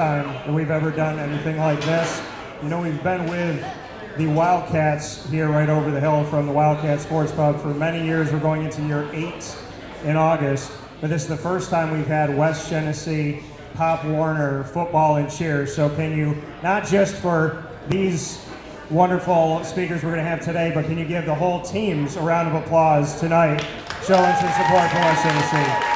time that we've ever done anything like this. You know, we've been with the Wildcats here right over the hill from the Wildcat Sports Pub for many years. We're going into year 8 in August, but this is the first time we've had West Genesee, Pop Warner, football, and cheer. So can you, not just for these wonderful speakers we're going to have today, but can you give the whole teams a round of applause tonight, showing some support for West Genesee?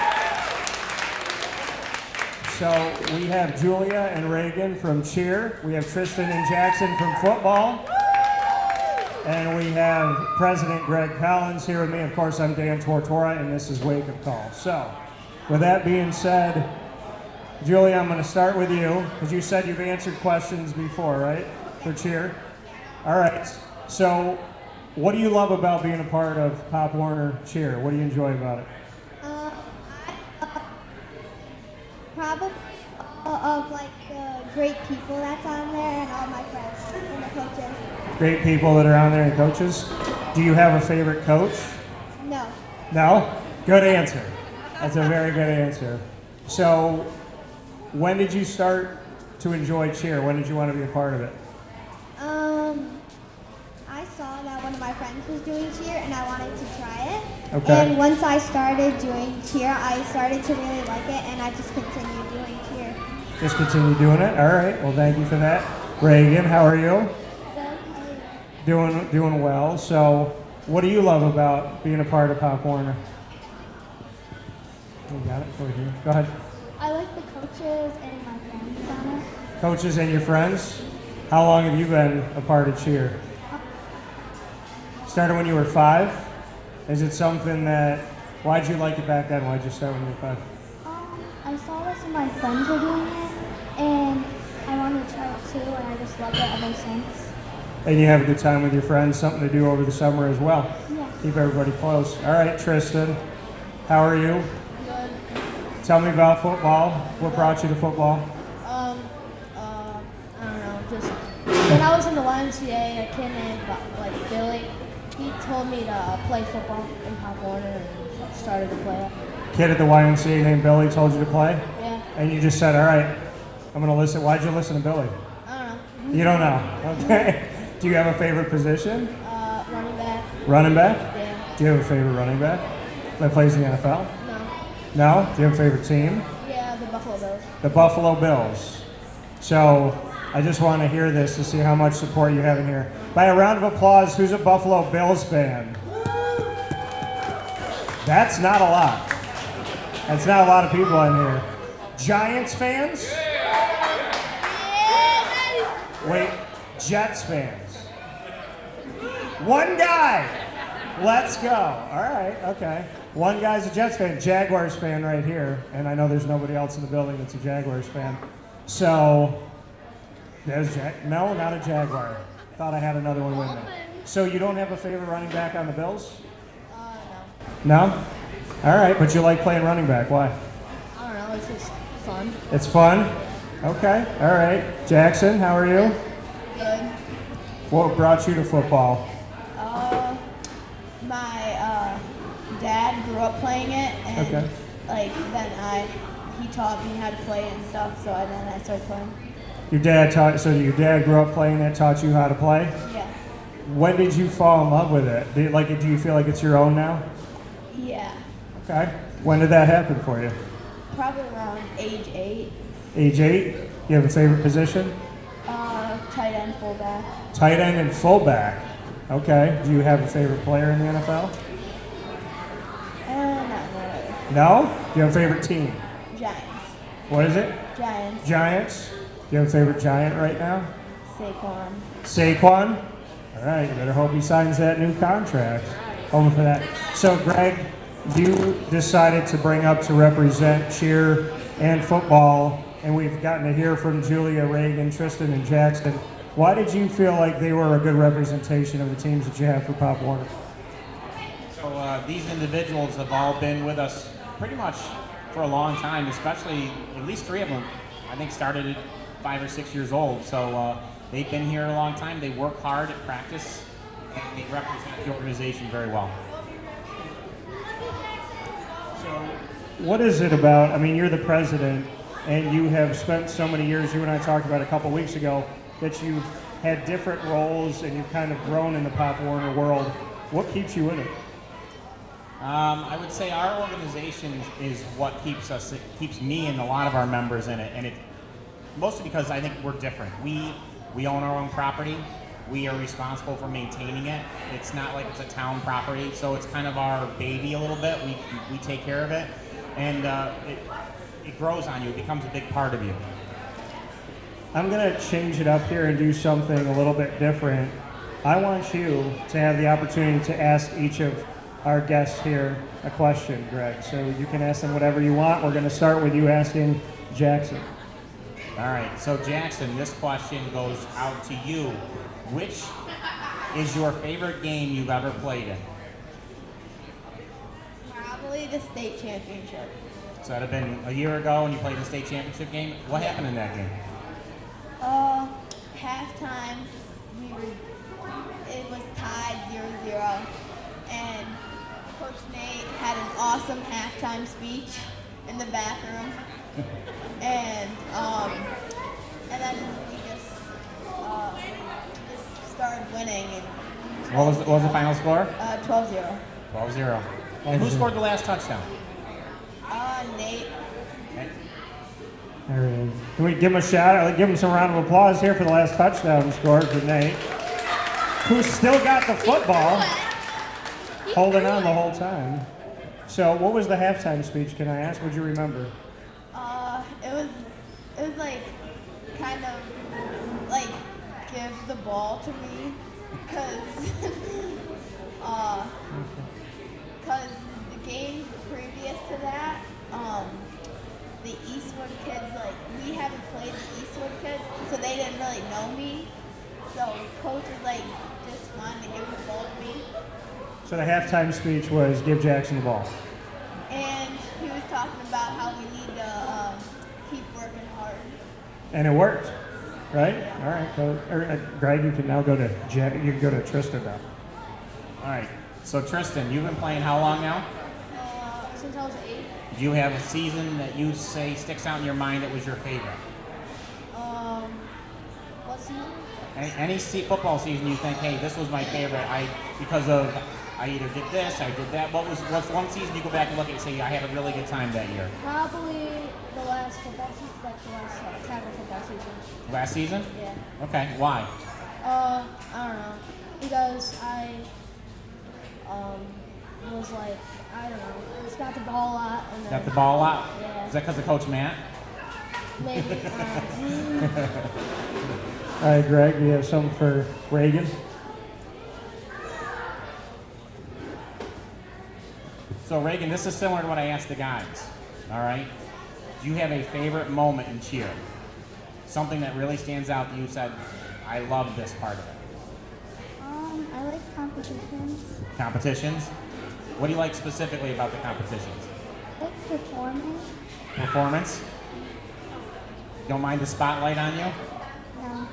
So we have Julia and Reagan from cheer, we have Tristan and Jackson from football, and we have President Greg Collins here with me. Of course, I'm Dan Tortora, and this is Wake Up Call. So, with that being said, Julia, I'm going to start with you, because you said you've answered questions before, right, for cheer? All right, so what do you love about being a part of Pop Warner cheer? What do you enjoy about it? Probably of like the great people that's on there and all my friends and the coaches. Great people that are on there and coaches. Do you have a favorite coach? No. No? Good answer. That's a very good answer. So, when did you start to enjoy cheer? When did you want to be a part of it? I saw that one of my friends was doing cheer and I wanted to try it. Okay. And once I started doing cheer, I started to really like it and I just continued doing cheer. Just continue doing it? All right. Well, thank you for that. Reagan, how are you? Doing well. So, what do you love about being a part of Pop Warner? You got it? Over here. Go ahead. I like the coaches and my friends on it. Coaches and your friends? How long have you been a part of cheer? Started when you were 5? Is it something that, why'd you like it back then? Why'd you start when you were 5? I saw that some of my friends were doing it and I wanted to try it too and I just loved it ever since. And you have a good time with your friends, something to do over the summer as well. Yeah. Keep everybody close. All right, Tristan, how are you? Good. Tell me about football. What brought you to football? I don't know, just when I was in the YMCA, a kid named like Billy, he told me to play football in Pop Warner and started to play it. Kid at the YMCA named Billy told you to play? Yeah. And you just said, all right, I'm going to listen. Why'd you listen to Billy? I don't know. You don't know. Okay. Do you have a favorite position? Running back. Running back? Yeah. Do you have a favorite running back that plays in the NFL? No. No? Do you have a favorite team? Yeah, the Buffalo Bills. The Buffalo Bills. So I just want to hear this to see how much support you have in here. By a round of applause, who's a Buffalo Bills fan? That's not a lot. That's not a lot of people in here. Giants fans? Wait, Jets fans? One guy. Let's go. All right, okay. One guy's a Jets fan, Jaguars fan right here, and I know there's nobody else in the building that's a Jaguars fan. So, there's no, not a Jaguar. Thought I had another one with me. So you don't have a favorite running back on the Bills? No. No? All right, but you like playing running back. Why? I don't know, it's just fun. It's fun? Okay, all right. Jackson, how are you? Good. What brought you to football? My dad grew up playing it, and Okay. he taught me how to play it and stuff. So then I started playing. Your dad grew up playing it, taught you how to play? Yeah. When did you fall in love with it? Do you feel like it's your own now? Yeah. Okay. When did that happen for you? Probably around age 8. Age 8? You have a favorite position? Tight end, fullback. Tight end and fullback. Okay. Do you have a favorite player in the NFL? Not really. No? Do you have a favorite team? Giants. What is it? Giants. Giants? Do you have a favorite Giant right now? Saquon. Saquon? All right, you better hope he signs that new contract. Hoping for that. So, Greg, you decided to bring up to represent cheer and football, and we've gotten to hear from Julia Reagan, Tristan, and Jackson. Why did you feel like they were a good representation of the teams that you have for Pop Warner? So these individuals have all been with us pretty much for a long time, especially at least 3 of them, I think started at 5 or 6 years old. So they've been here a long time. They work hard at practice, and they represent the organization very well. So, what is it about, I mean, you're the president, and you have spent so many years, you and I talked about a couple weeks ago, that you've had different roles and you've kind of grown in the Pop Warner world. What keeps you in it? I would say our organization is what keeps me and a lot of our members in it, and it mostly because I think we're different. We own our own property. We are responsible for maintaining it. It's not like it's a town property, so it's kind of our baby a little bit. We take care of it, and it grows on you. It becomes a big part of you. I'm going to change it up here and do something a little bit different. I want you to have the opportunity to ask each of our guests here a question, Greg. So you can ask them whatever you want. We're going to start with you asking Jackson. All right, so Jackson, this question goes out to you. Which is your favorite game you've ever played in? Probably the state championship. So that had been a year ago when you played the state championship game. What happened in that game? Halftime, it was tied 0-0, and Coach Nate had an awesome halftime speech in the bathroom, and then we just started winning. And What was the final score? 12-0. 12-0. And who scored the last touchdown? Nate. There he is. Can we give him a shout out? Give him some round of applause here for the last touchdown scored for Nate, who's still got the football, holding on the whole time. So, what was the halftime speech? Can I ask? Would you remember? It was like kind of like give the ball to me, cause the game previous to that, the Eastwood kids, like, we haven't played the Eastwood kids, so they didn't really know me. So coach was like just wanted to give the ball to me, So the halftime speech was give Jackson the ball. and he was talking about how we need to keep working hard. And it worked, right? All right, Greg, you can now go to you can go to Tristan now. All right. So Tristan, you've been playing how long now? Since I was 8. Do you have a season that you say sticks out in your mind that was your favorite? What season? Any football season you think, hey, this was my favorite. Because of I either did this, I did that. What's one season you go back and look at and say I had a really good time that year? Probably the last football season, like the last tackle football season. Last season? Yeah. Okay. Why? I don't know, because I was like, I don't know, just got the ball a lot. And then, Got the ball a lot? Yeah. Is that because of Coach Matt? Maybe. All right, Greg, do you have something for Reagan? So Reagan, this is similar to what I asked the guys. All right. Do you have a favorite moment in cheer? Something that really stands out that you said, I love this part of it. I like competitions. Competitions? What do you like specifically about the competitions? I like performing. Performance? Don't mind the spotlight on you? No.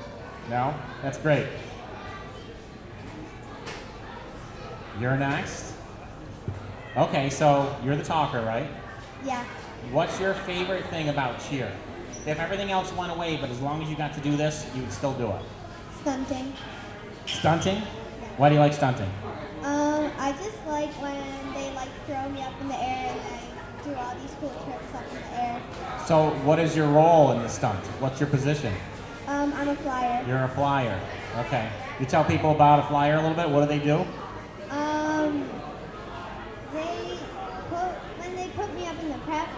No? That's great. You're next. Okay, so you're the talker, right? Yeah. What's your favorite thing about cheer? If everything else went away, but as long as you got to do this, you would still do it. Stunting. Stunting? Why do you like stunting? I just like when they like throw me up in the air and I do all these cool tricks up in the air. So what is your role in the stunt? What's your position? I'm a flyer. You're a flyer. Okay. You tell people about a flyer a little bit. What do they do? When they put me up in the prep,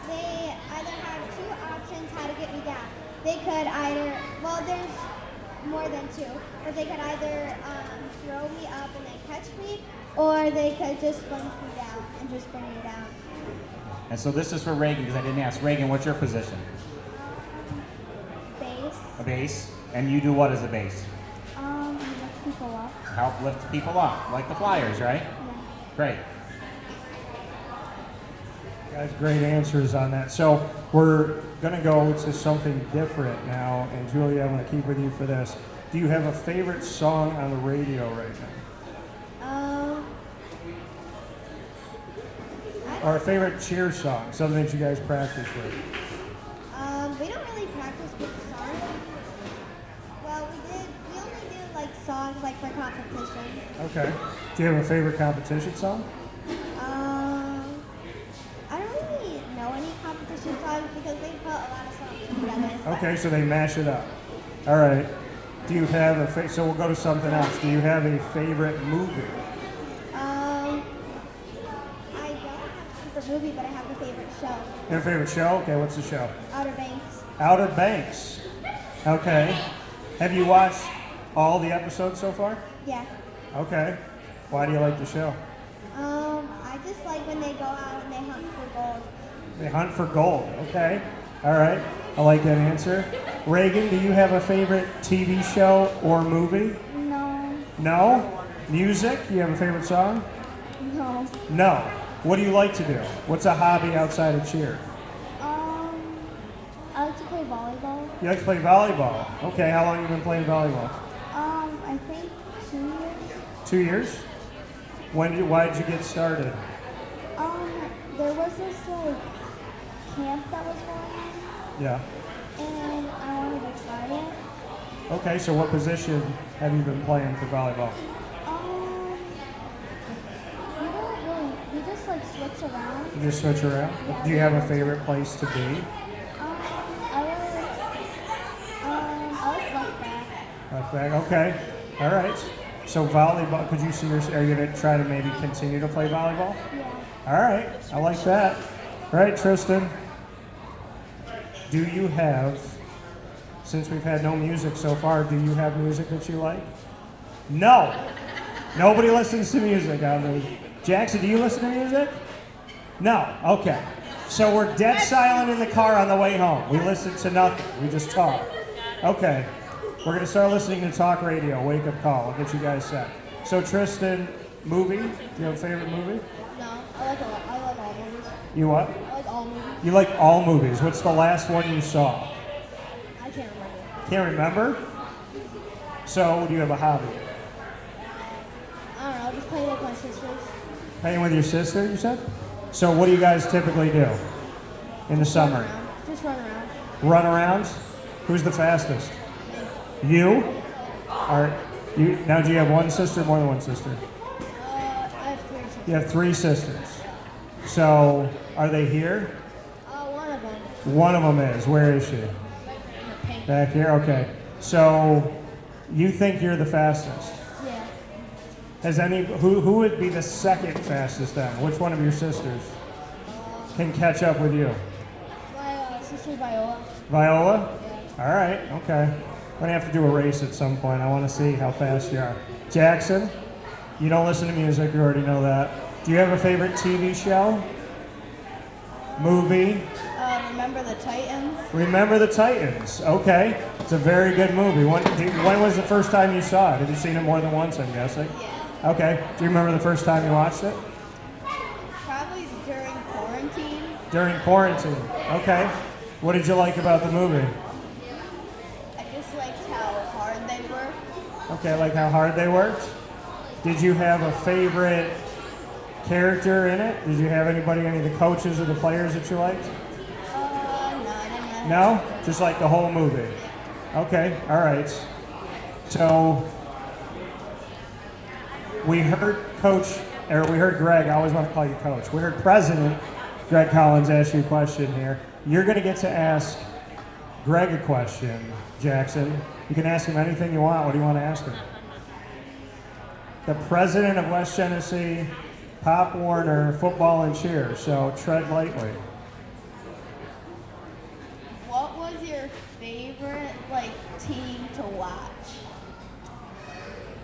they either have two options how to get me down. They could either, well, there's more than two, but they could either throw me up and then catch me, or they could just sponge me down and just bring me down. And so this is for Reagan because I didn't ask. Reagan, what's your position? Base. A base. And you do what as a base? Lift people up. Help lift people up, like the Flyers, right? Yeah. Great. Guys, great answers on that. So we're going to go to something different now. And Julia, I'm going to keep with you for this. Do you have a favorite song on the radio right now? Or a favorite cheer song, something that you guys practice with? songs like for competition. Okay. Do you have a favorite competition song? I don't really know any competition songs because they put a lot of songs together. Okay, so they mash it up. All right. Do you have a so we'll go to something else. Do you have a favorite movie? I don't have a favorite movie, but I have a favorite show. You have a favorite show? Okay, what's the show? Outer Banks. Outer Banks. Okay. Have you watched all the episodes so far? Yeah. Okay. Why do you like the show? I just like when they go out and they hunt for gold. They hunt for gold. Okay. All right. I like that answer. Reagan, do you have a favorite TV show or movie? No. No? Music? You have a favorite song? No. No. What do you like to do? What's a hobby outside of cheer? I like to play volleyball. You like to play volleyball. Okay, how long have you been playing volleyball? I think 2 years. 2 years? Why did you get started? There was this like camp that was going on, Yeah. and I wanted to try it. Okay, so what position have you been playing for volleyball? We don't really, we just like switch around. You just switch around? Do you have a favorite place to be? I like left back. Left back, okay. All right. So volleyball, could you see are you going to try to maybe continue to play volleyball? Yeah. All right, I like that. All right, Tristan. Do you have, since we've had no music so far, do you have music that you like? No. Nobody listens to music on the. Jackson, do you listen to music? No. Okay. So we're dead silent in the car on the way home. We listen to nothing. We just talk. Okay. We're going to start listening to talk radio, wake up call. I'll get you guys set. So Tristan, movie? Do you have a favorite movie? No, I like all movies. You what? I like all movies. You like all movies. What's the last one you saw? I can't remember. Can't remember? So do you have a hobby? I don't know, just play with my sisters. Playing with your sister, you said? So what do you guys typically do in the summer? Run around. Just run around. Run around? Who's the fastest? You? Now do you have one sister or more than one sister? I have 3 sisters. You have 3 sisters. So are they here? One of them. One of them is. Where is she? Back here? Okay. So you think you're the fastest? Yeah. Who would be the second fastest then? Which one of your sisters can catch up with you? My sister Viola. Viola? All right, okay. I'm gonna have to do a race at some point. I wanna see how fast you are. Jackson, you don't listen to music, you already know that. Do you have a favorite TV show? Movie? Remember the Titans? Remember the Titans, okay. It's a very good movie. When was the first time you saw it? Have you seen it more than once, I'm guessing? Yeah. Okay, do you remember the first time you watched it? Probably during quarantine. During quarantine, okay. What did you like about the movie? I just liked how hard they were. Okay, like how hard they worked? Did you have a favorite character in it? Did you have any of the coaches or the players that you liked? No, I didn't. No? Just like the whole movie? Okay, all right. So, we heard Greg, I always want to call you Coach. We heard President Greg Collins ask you a question here. You're going to get to ask Greg a question, Jackson. You can ask him anything you want. What do you want to ask him? The president of West Genesee, Pop Warner, football and cheer, so tread lightly. What was your favorite team to watch?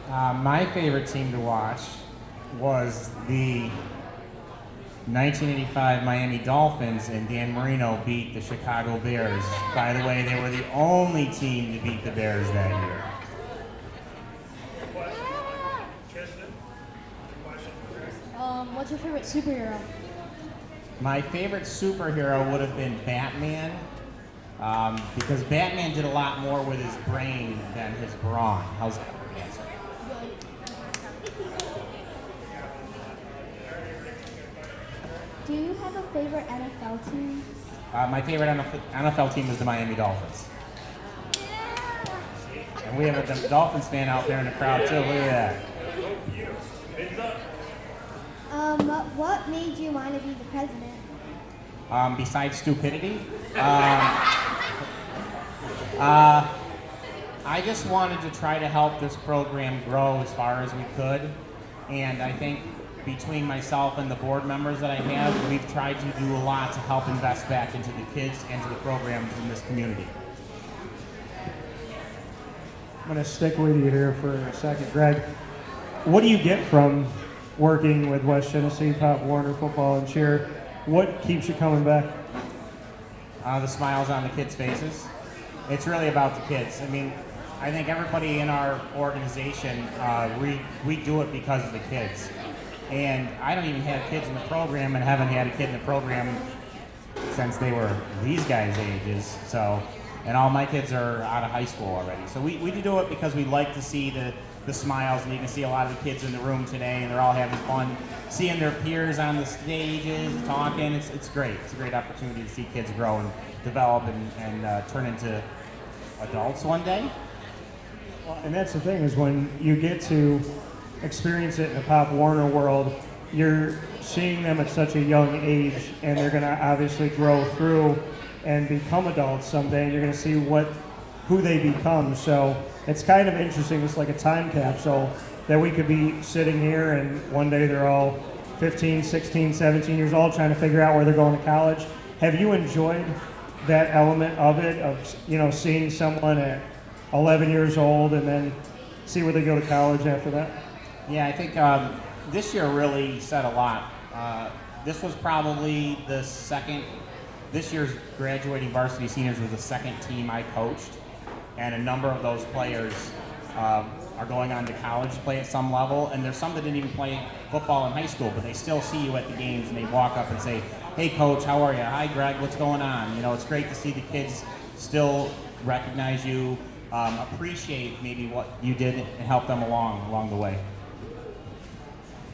My favorite team to watch was the 1985 Miami Dolphins, and Dan Marino beat the Chicago Bears. By the way, they were the only team to beat the Bears that year. What's your favorite superhero? My favorite superhero would have been Batman, because Batman did a lot more with his brain than his brawn. How's that for an answer? Do you have a favorite NFL team? My favorite NFL team is the Miami Dolphins. And we have a Dolphins fan out there in the crowd too. Look at that. What made you want to be the president? Besides stupidity, I just wanted to try to help this program grow as far as we could. And I think between myself and the board members that I have, we've tried to do a lot to help invest back into the kids and to the programs in this community. I'm going to stick with you here for a second. Greg, what do you get from working with West Genesee, Pop Warner Football and Cheer? What keeps you coming back? The smiles on the kids' faces. It's really about the kids. I mean, I think everybody in our organization, we do it because of the kids. And I don't even have kids in the program and haven't had a kid in the program since they were these guys' ages. So, and all my kids are out of high school already. So we do it because we like to see the smiles, and you can see a lot of the kids in the room today, and they're all having fun, seeing their peers on the stages, talking. It's great. It's a great opportunity to see kids grow and develop and turn into adults one day. Well, and that's the thing, is when you get to experience it in the Pop Warner world, you're seeing them at such a young age, and they're going to obviously grow through and become adults someday, and you're going to see who they become. So it's kind of interesting. It's like a time capsule that we could be sitting here, and one day they're all 15, 16, 17 years old trying to figure out where they're going to college. Have you enjoyed that element of it, of, you know, seeing someone at 11 years old and then see where they go to college after that? Yeah, I think this year really said a lot. This was probably the second, this year's graduating varsity seniors was the second team I coached, and a number of those players are going on to college to play at some level, and there's some that didn't even play football in high school, but they still see you at the games, and they walk up and say, "Hey coach, how are you? Hi Greg, what's going on?" You know, it's great to see the kids still recognize you, appreciate maybe what you did and help them along the way.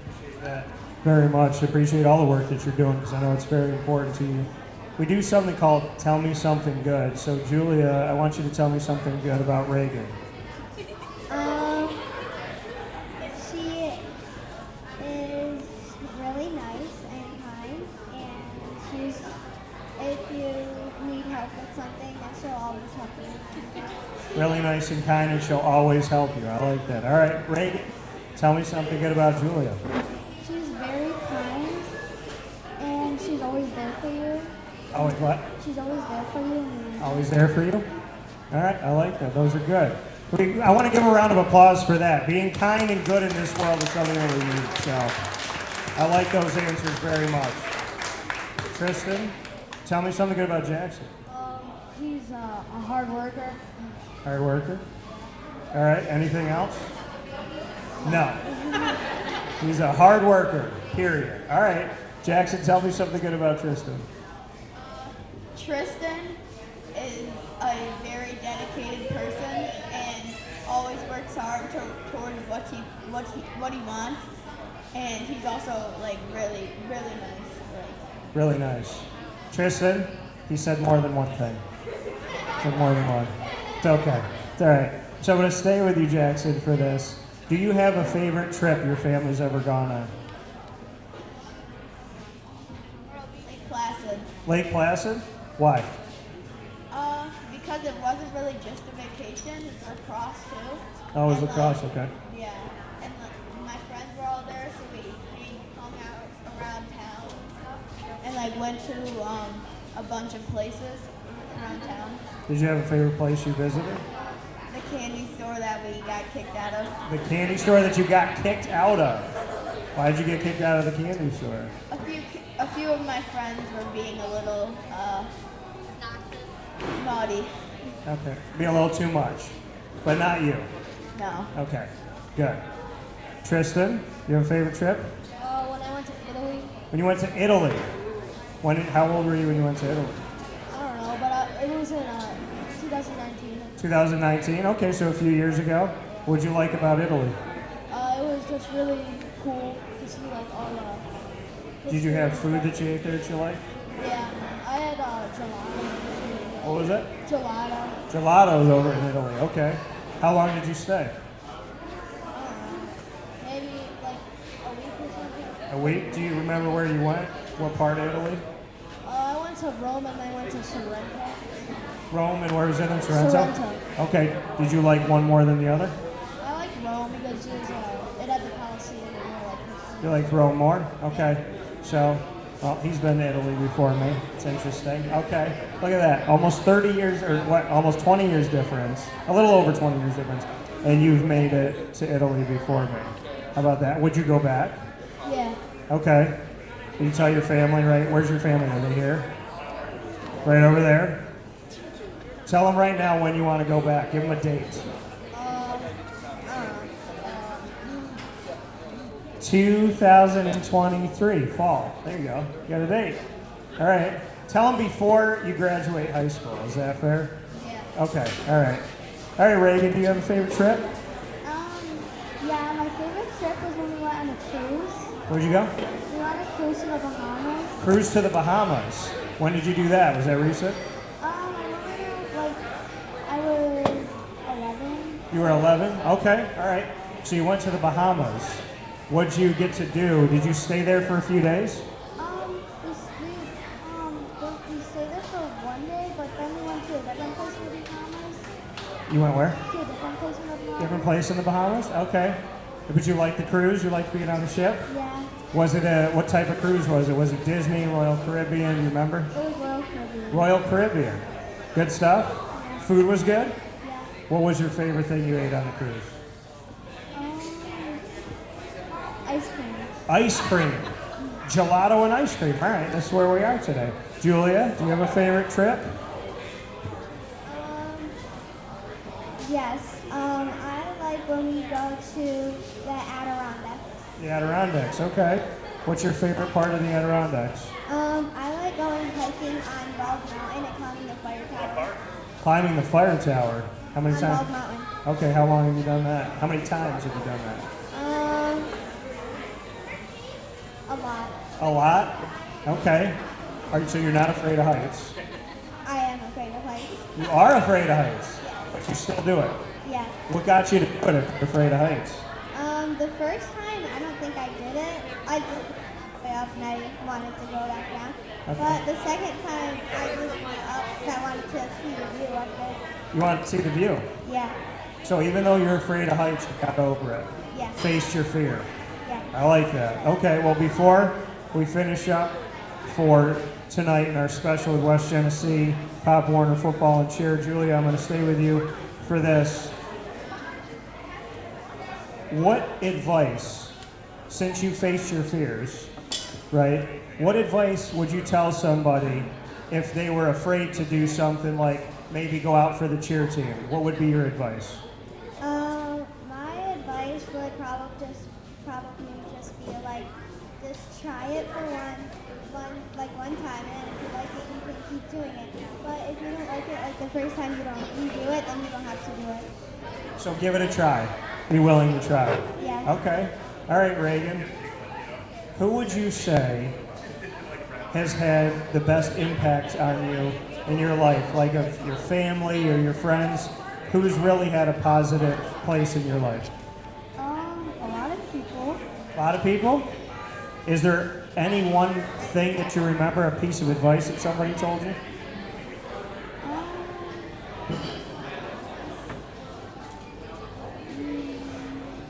Appreciate that very much. Appreciate all the work that you're doing, because I know it's very important to you. We do something called Tell Me Something Good. So Julia, I want you to tell me something good about Reagan. She is really nice and kind, and if you need help with something, then she'll always help you. Really nice and kind, and she'll always help you. I like that. All right, Reagan, tell me something good about Julia. She's very kind, and she's always there for you. Always what? She's always there for you. Always there for you? All right, I like that. Those are good. I want to give a round of applause for that. Being kind and good in this world is something that we need. So I like those answers very much. Tristan, tell me something good about Jackson. He's a hard worker. Hard worker. All right, anything else? No. He's a hard worker, period. All right, Jackson, tell me something good about Tristan. Tristan is a very dedicated person and always works hard toward what he wants, and he's also like really nice. Really nice. Tristan, he said more than one thing. Said more than one. It's okay. It's all right. So I'm going to stay with you, Jackson, for this. Do you have a favorite trip your family's ever gone on? Lake Placid. Lake Placid? Why? Because it wasn't really just a vacation, it's lacrosse too. Oh, it was And, lacrosse, okay. Yeah, and my friends were all there, so we hung out around town and stuff, and like went to a bunch of places around town. Did you have a favorite place you visited? The candy store that we got kicked out of. The candy store that you got kicked out of. Why did you get kicked out of the candy store? A few of my friends were being a little naughty. Okay. Be a little too much. But not you. No. Okay. Good. Tristan, you have a favorite trip? When I went to Italy, When you went to Italy. How old were you when you went to Italy? I don't know, but it was in 2019. 2019. Okay, so a few years ago. What did you like about Italy? It was just really cool to see like all the. Did you have food that you ate there that you liked? Yeah, I had gelato. What was it? Gelato. Gelato's over in Italy. Okay. How long did you stay? Maybe like a week or something. A week? Do you remember where you went? What part of Italy? I went to Rome and I went to Sorrento. Rome, and where was it in Sorrento? Sorrento. Okay. Did you like one more than the other? I like Rome because it had the Colosseum and I like this. You like Rome more? Okay. So, well, he's been to Italy before me. It's interesting. Okay. Look at that. Almost 30 years, or what, almost 20 years difference. A little over 20 years difference. And you've made it to Italy before me. How about that? Would you go back? Yeah. Okay. You tell your family, right? Where's your family? Are they here? Right over there? Tell them right now when you want to go back. Give them a date. 2023, fall. There you go. You got a date. All right. Tell them before you graduate high school. Is that fair? Yeah. Okay. All right. All right, Reagan, do you have a favorite trip? Yeah, my favorite trip was when we went on a cruise. Where'd you go? We went on a cruise to the Bahamas. Cruise to the Bahamas. When did you do that? Was that recent? I remember like I was 11. You were 11? Okay. All right. So you went to the Bahamas. What'd you get to do? Did you stay there for a few days? We stayed there for one day, but then we went to a different place in the Bahamas. You went where? To a different place in the Bahamas. Different place in the Bahamas? Okay. But you liked the cruise? You liked being on the ship? Yeah, Was it what type of cruise was it? Was it Disney, Royal Caribbean, you remember? it was Royal Caribbean. Royal Caribbean. Good stuff? Food was good? Yeah. What was your favorite thing you ate on the cruise? Ice cream. Ice cream. Gelato and ice cream. All right, that's where we are today. Julia, do you have a favorite trip? Yes. I like when we go to the Adirondacks. The Adirondacks, okay. What's your favorite part of the Adirondacks? I like going hiking on Bald Mountain and climbing the fire tower. Climbing the fire tower. How many On Bald times? Mountain. Okay, how long have you done that? How many times have you done that? A lot. A lot? Okay. So you're not afraid of heights? I am afraid of heights. You are afraid of heights, but you still do it. Yeah. What got you to do it if you're afraid of heights? The first time, I don't think I did it. I just way up and I wanted to go back down. Okay. But the second time, I just went up because I wanted to see the view up there. You want to see the view. Yeah. So even though you're afraid of heights, you got over it. Yeah. Faced your fear. Yeah. I like that. Okay, well, before we finish up for tonight in our special with West Genesee, Pop Warner Football and Cheer, Julia, I'm going to stay with you for this. What advice, since you faced your fears, right, what advice would you tell somebody if they were afraid to do something like maybe go out for the cheer team? What would be your advice? My advice would probably just be like, just try it for one time, and if you like it, you can keep doing it. But if you don't like it, like the first time you do it, then you don't have to do it. So give it a try. Be willing to try. Yeah. Okay. All right, Reagan. Who would you say has had the best impact on you in your life? Like of your family or your friends? Who's really had a positive place in your life? A lot of people. A lot of people? Is there any one thing that you remember, a piece of advice that somebody told you?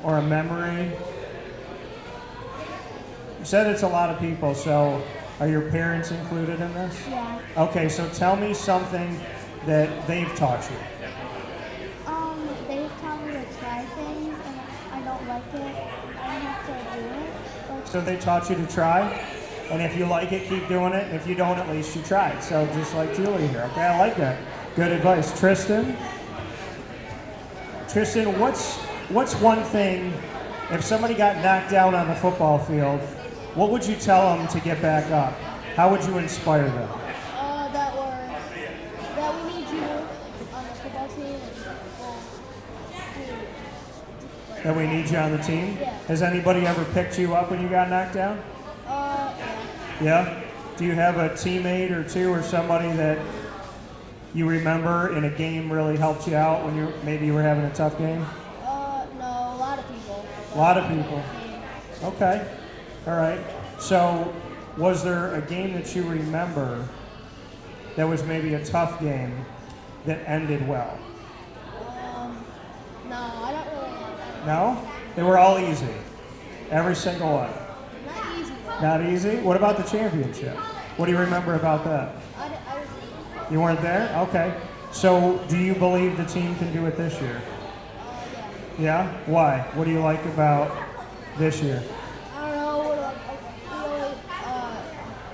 Or a memory? You said it's a lot of people, so are your parents included in this? Yeah. Okay, so tell me something that they've taught you. They've taught me to try things, and if I don't like it, I have to do it. Like, So they taught you to try, and if you like it, keep doing it. If you don't, at least you tried. So just like Julie here. Okay, I like that. Good advice. Tristan, what's one thing, if somebody got knocked down on the football field, what would you tell them to get back up? How would you inspire them? that we need you on the football team. That we need you on the team? Yeah. Has anybody ever picked you up when you got knocked down? Yeah. Yeah? Do you have a teammate or two or somebody that you remember in a game really helped you out when maybe you were having a tough game? No, a lot of people. A lot of people. Okay. All right. So, was there a game that you remember that was maybe a tough game that ended well? No, I don't really know. No? They were all easy. Every single one. Not easy. Not easy? What about the championship? What do you remember about that? I was, You weren't there? Okay. So, do you believe the team can do it this year? yeah. Yeah? Why? What do you like about this year? I don't know.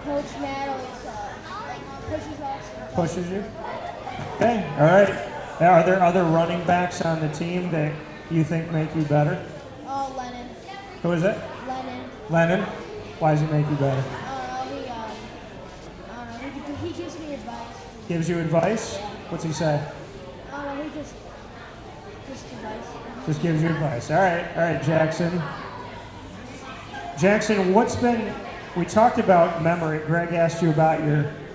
Coach Matt always pushes us. Pushes you? Okay, all right. Are there other running backs on the team that you think make you better? Oh, Lennon. Who is it? Lennon. Lennon? Why does he make you better? I don't know. He gives me advice. Gives you advice? What's he say? I don't know. He just advice. Just gives you advice. All right, Jackson. Jackson, we talked about memory. Greg asked you about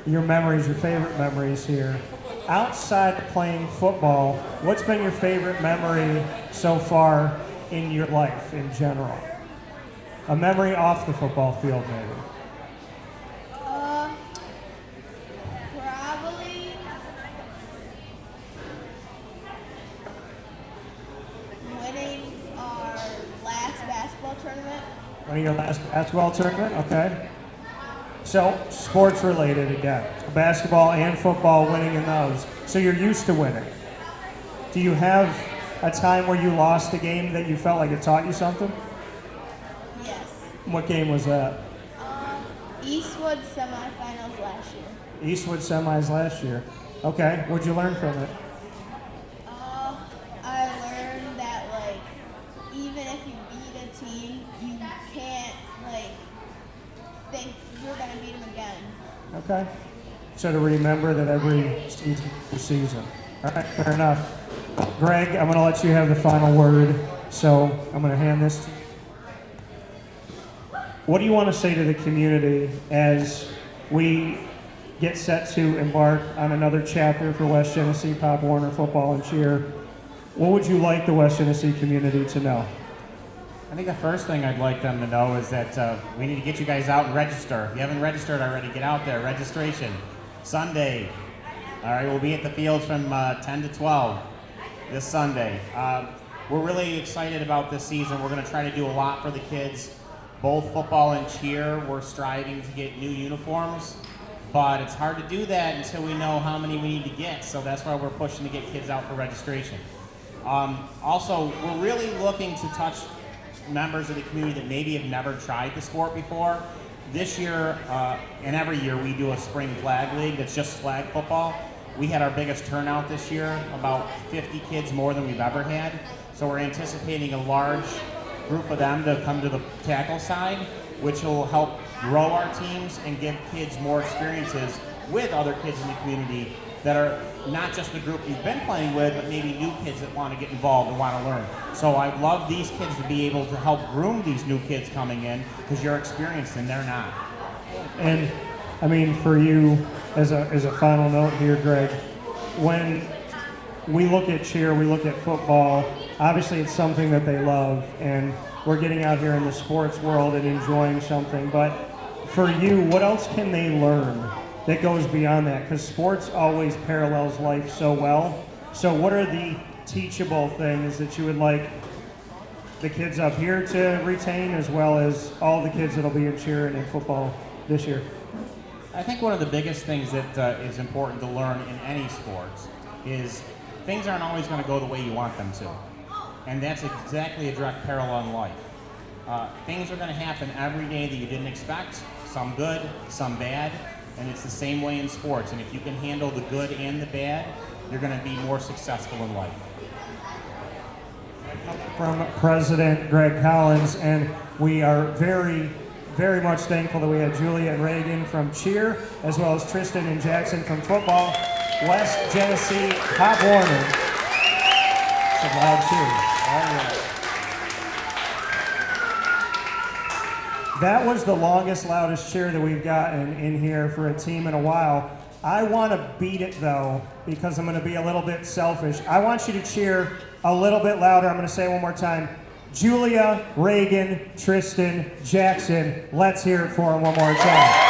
your memories, your favorite memories here. Outside of playing football, what's been your favorite memory so far in your life in general? A memory off the football field, maybe. Probably winning our last basketball tournament. Winning your last basketball tournament? Okay. So, sports related again. Basketball and football, winning in those. So you're used to winning. Do you have a time where you lost a game that you felt like it taught you something? Yes. What game was that? Eastwood semifinals last year. Eastwood semis last year. Okay. What'd you learn from it? I learned that even if you beat a team, you can't think you're gonna beat them again. Okay. So to remember that every season is a season. All right, fair enough. Greg, I'm going to let you have the final word. So I'm going to hand this to you. What do you want to say to the community as we get set to embark on another chapter for West Genesee Pop Warner football and cheer? What would you like the West Genesee community to know? I think the first thing I'd like them to know is that we need to get you guys out and register. If you haven't registered already, get out there. Registration. Sunday. All right, we'll be at the fields from 10 to 12 this Sunday. We're really excited about this season. We're going to try to do a lot for the kids, both football and cheer. We're striving to get new uniforms, but it's hard to do that until we know how many we need to get. So that's why we're pushing to get kids out for registration. Also, we're really looking to touch members of the community that maybe have never tried the sport before. This year, and every year, we do a spring flag league that's just flag football. We had our biggest turnout this year, about 50 kids more than we've ever had. So we're anticipating a large group of them to come to the tackle side, which will help grow our teams and give kids more experiences with other kids in the community that are not just the group you've been playing with, but maybe new kids that want to get involved and want to learn. So I love these kids to be able to help groom these new kids coming in, because you're experienced and they're not. And I mean, for you, as a final note here, Greg, when we look at cheer, we look at football, obviously it's something that they love, and we're getting out here in the sports world and enjoying something, but for you, what else can they learn that goes beyond that? Because sports always parallels life so well. So what are the teachable things that you would like the kids up here to retain, as well as all the kids that'll be in cheer and in football this year? I think one of the biggest things that is important to learn in any sports is things aren't always going to go the way you want them to. And that's exactly a direct parallel in life. Things are going to happen every day that you didn't expect, some good, some bad, and it's the same way in sports. And if you can handle the good and the bad, you're going to be more successful in life. From President Greg Collins, and we are very, very much thankful that we had Julia Reagan from cheer, as well as Tristan and Jackson from football. West Genesee Pop Warner. Some loud cheers. All right. That was the longest, loudest cheer that we've gotten in here for a team in a while. I want to beat it though, because I'm going to be a little bit selfish. I want you to cheer a little bit louder. I'm going to say it one more time. Julia Reagan, Tristan Jackson. Let's hear it for him one more time.